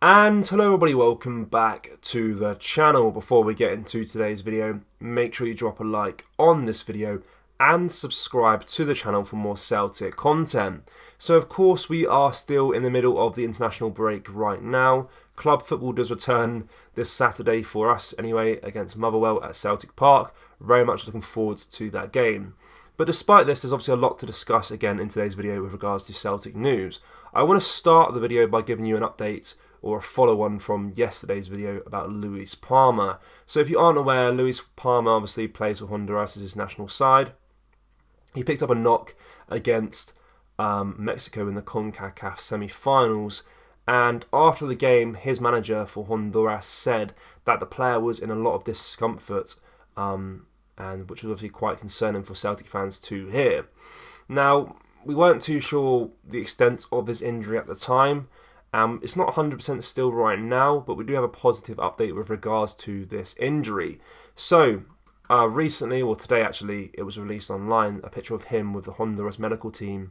And hello everybody, welcome back to the channel. Before we get into today's video, make sure you drop a like on this video and subscribe to the channel for more Celtic content. So of course we are still in the middle of the international break right now. Club football does return this Saturday for us anyway against Motherwell at Celtic Park. Very much looking forward to that game. But despite this, there's obviously a lot to discuss again in today's video with regards to Celtic news. I want to start the video by giving you an update or a follow-on from yesterday's video about Luis Palma. So if you aren't aware, Luis Palma obviously plays for Honduras as his national side. He picked up a knock against Mexico in the CONCACAF semi-finals, and after the game, his manager for Honduras said that the player was in a lot of discomfort, and which was obviously quite concerning for Celtic fans to hear. Now, we weren't too sure the extent of his injury at the time. It's not 100% still right now, but we do have a positive update with regards to this injury. So, recently, or today actually, it was released online, a picture of him with the Honduras medical team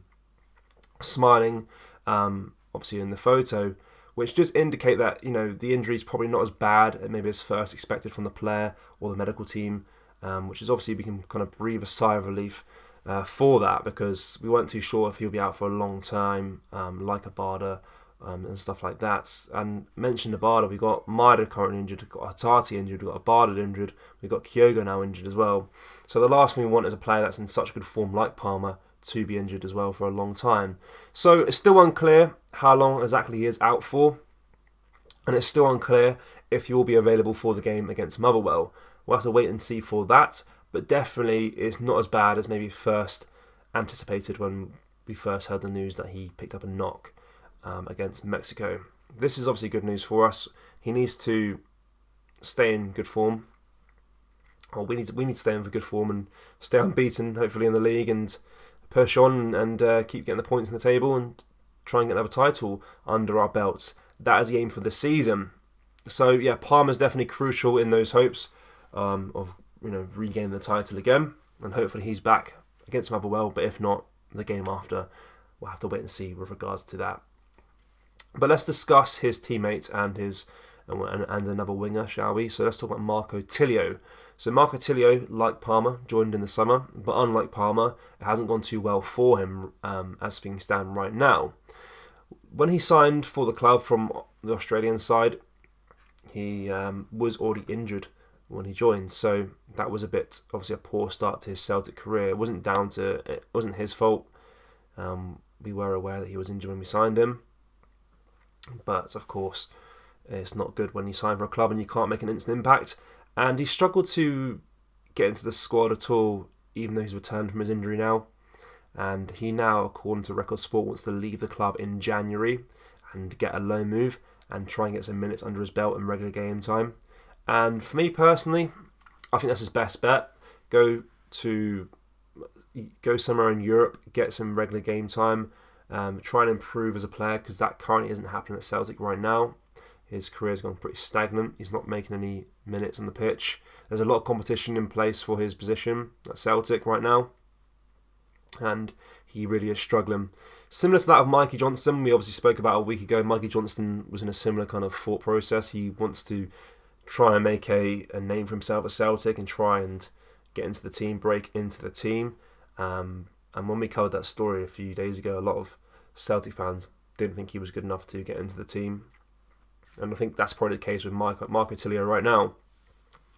smiling, obviously in the photo, which just indicate that, you know, the injury is probably not as bad as maybe as first expected from the player or the medical team, which is obviously we can kind of breathe a sigh of relief for that, because we weren't too sure if he'll be out for a long time, like Abada, and stuff like that. And mentioned Abada, we got Maida currently injured, we've got Hatati injured, we've got Abada injured, we've got Kyogo now injured as well. So the last thing we want is a player that's in such good form like Palmer to be injured as well for a long time. So it's still unclear how long exactly he is out for, and it's still unclear if he will be available for the game against Motherwell. We'll have to wait and see for that, but definitely it's not as bad as maybe first anticipated when we first heard the news that he picked up a knock against Mexico. This is obviously good news for us. He needs to stay in good form. Or we need to stay in for good form and stay unbeaten, hopefully in the league, and push on and keep getting the points on the table and try and get another title under our belts. That is the aim for this season. So yeah, Palmer's definitely crucial in those hopes of regaining the title again, and hopefully he's back against Motherwell. But if not, the game after, we'll have to wait and see with regards to that. But let's discuss his teammate and another winger, shall we? So let's talk about Marco Tilio. So Marco Tilio, like Palmer, joined in the summer, but unlike Palmer, it hasn't gone too well for him as things stand right now. When he signed for the club from the Australian side, he was already injured when he joined, so that was obviously a poor start to his Celtic career. It wasn't his fault. We were aware that he was injured when we signed him. But of course, it's not good when you sign for a club and you can't make an instant impact. And he struggled to get into the squad at all, even though he's returned from his injury now. And he now, according to Record Sport, wants to leave the club in January and get a loan move and try and get some minutes under his belt in regular game time. And for me personally, I think that's his best bet. Go somewhere in Europe, get some regular game time. Try and improve as a player, because that currently isn't happening at Celtic right now. His career's gone pretty stagnant. He's not making any minutes on the pitch. There's a lot of competition in place for his position at Celtic right now, and he really is struggling. Similar to that of Mikey Johnston, we obviously spoke about a week ago. Mikey Johnston was in a similar kind of thought process. He wants to try and make a name for himself at Celtic and try and get into the team, break into the team. And when we covered that story a few days ago, a lot of Celtic fans didn't think he was good enough to get into the team. And I think that's probably the case with Marco Tilio right now.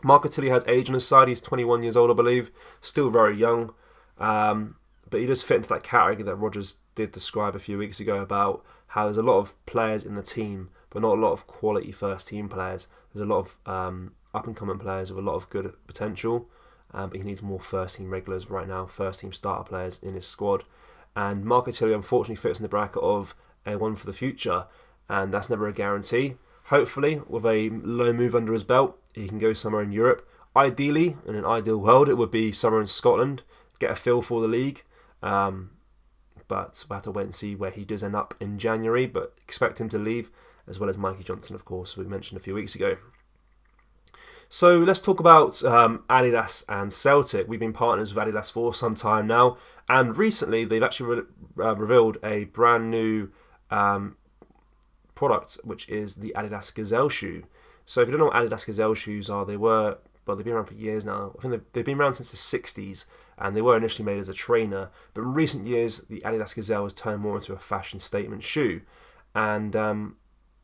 Marco Tilio has age on his side. He's 21 years old, I believe. Still very young. But he does fit into that category that Rodgers did describe a few weeks ago about how there's a lot of players in the team, but not a lot of quality first team players. There's a lot of up-and-coming players with a lot of good potential. But he needs more first-team regulars right now, first-team starter players in his squad. And Marco Tilio unfortunately fits in the bracket of a one for the future, and that's never a guarantee. Hopefully, with a loan move under his belt, he can go somewhere in Europe. Ideally, in an ideal world, it would be somewhere in Scotland, get a feel for the league. But we'll have to wait and see where he does end up in January, but expect him to leave, as well as Mikey Johnston, of course, we mentioned a few weeks ago. So let's talk about Adidas and Celtic. We've been partners with Adidas for some time now, and recently they've actually revealed a brand new product, which is the Adidas Gazelle shoe. So if you don't know what Adidas Gazelle shoes are, they've been around for years now. I think they've been around since the 60s, and they were initially made as a trainer. But in recent years, the Adidas Gazelle has turned more into a fashion statement shoe. And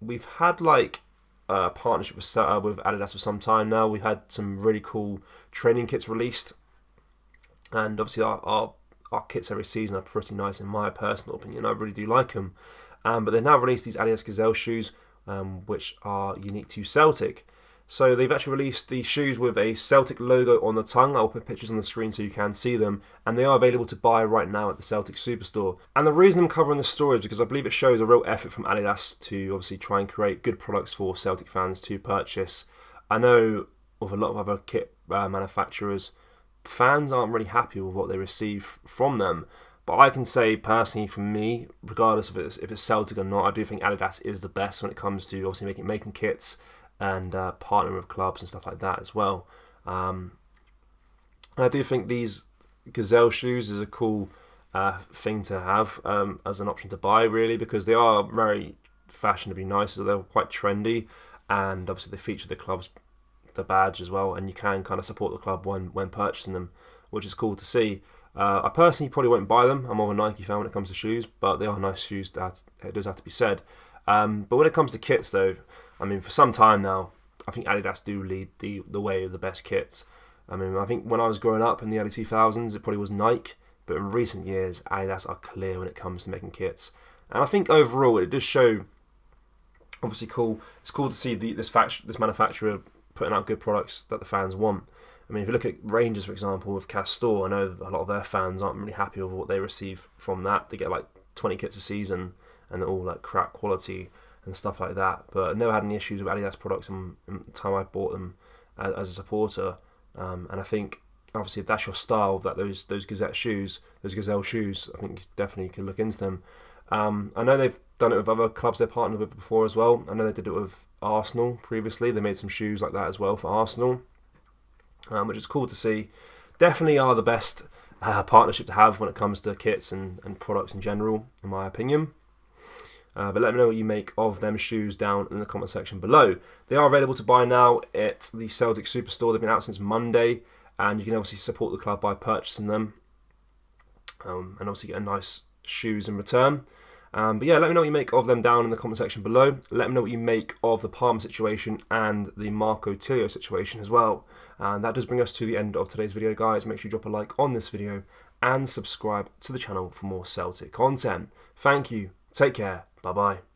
we've had like a partnership with Adidas for some time now. We've had some really cool training kits released. And obviously our kits every season are pretty nice in my personal opinion. I really do like them. But they've now released these Adidas Gazelle shoes, which are unique to Celtic. So they've actually released these shoes with a Celtic logo on the tongue. I'll put pictures on the screen so you can see them. And they are available to buy right now at the Celtic Superstore. And the reason I'm covering this story is because I believe it shows a real effort from Adidas to obviously try and create good products for Celtic fans to purchase. I know with a lot of other kit manufacturers, fans aren't really happy with what they receive from them. But I can say personally, for me, regardless of if it's Celtic or not, I do think Adidas is the best when it comes to obviously making kits and partnering with clubs and stuff like that as well. I do think these Gazelle shoes is a cool thing to have as an option to buy, really, because they are very fashionably nice. So they're quite trendy, and obviously they feature the badge as well, and you can kind of support the club when purchasing them, which is cool to see. I personally probably won't buy them. I'm more of a Nike fan when it comes to shoes, but they are nice shoes. It does have to be said. But when it comes to kits, though, I mean, for some time now, I think Adidas do lead the way of the best kits. I mean, I think when I was growing up in the early 2000s, it probably was Nike, but in recent years, Adidas are clear when it comes to making kits. And I think overall, it does show, obviously cool. It's cool to see this manufacturer putting out good products that the fans want. I mean, if you look at Rangers, for example, with Castor, I know a lot of their fans aren't really happy with what they receive from that. They get like 20 kits a season, and they're all like crap quality and stuff like that. But I've never had any issues with Adidas products in the time I bought them as a supporter. And I think, obviously, if that's your style, that those Gazelle shoes, I think you definitely can look into them. I know they've done it with other clubs they've partnered with before as well. I know they did it with Arsenal previously. They made some shoes like that as well for Arsenal, which is cool to see. Definitely are the best partnership to have when it comes to kits and products in general, in my opinion. But let me know what you make of them shoes down in the comment section below. They are available to buy now at the Celtic Superstore. They've been out since Monday, and you can obviously support the club by purchasing them, and obviously get a nice shoes in return. But yeah, let me know what you make of them down in the comment section below. Let me know what you make of the Palmer situation and the Marco Tilio situation as well. And that does bring us to the end of today's video, guys. Make sure you drop a like on this video and subscribe to the channel for more Celtic content. Thank you. Take care. Bye-bye.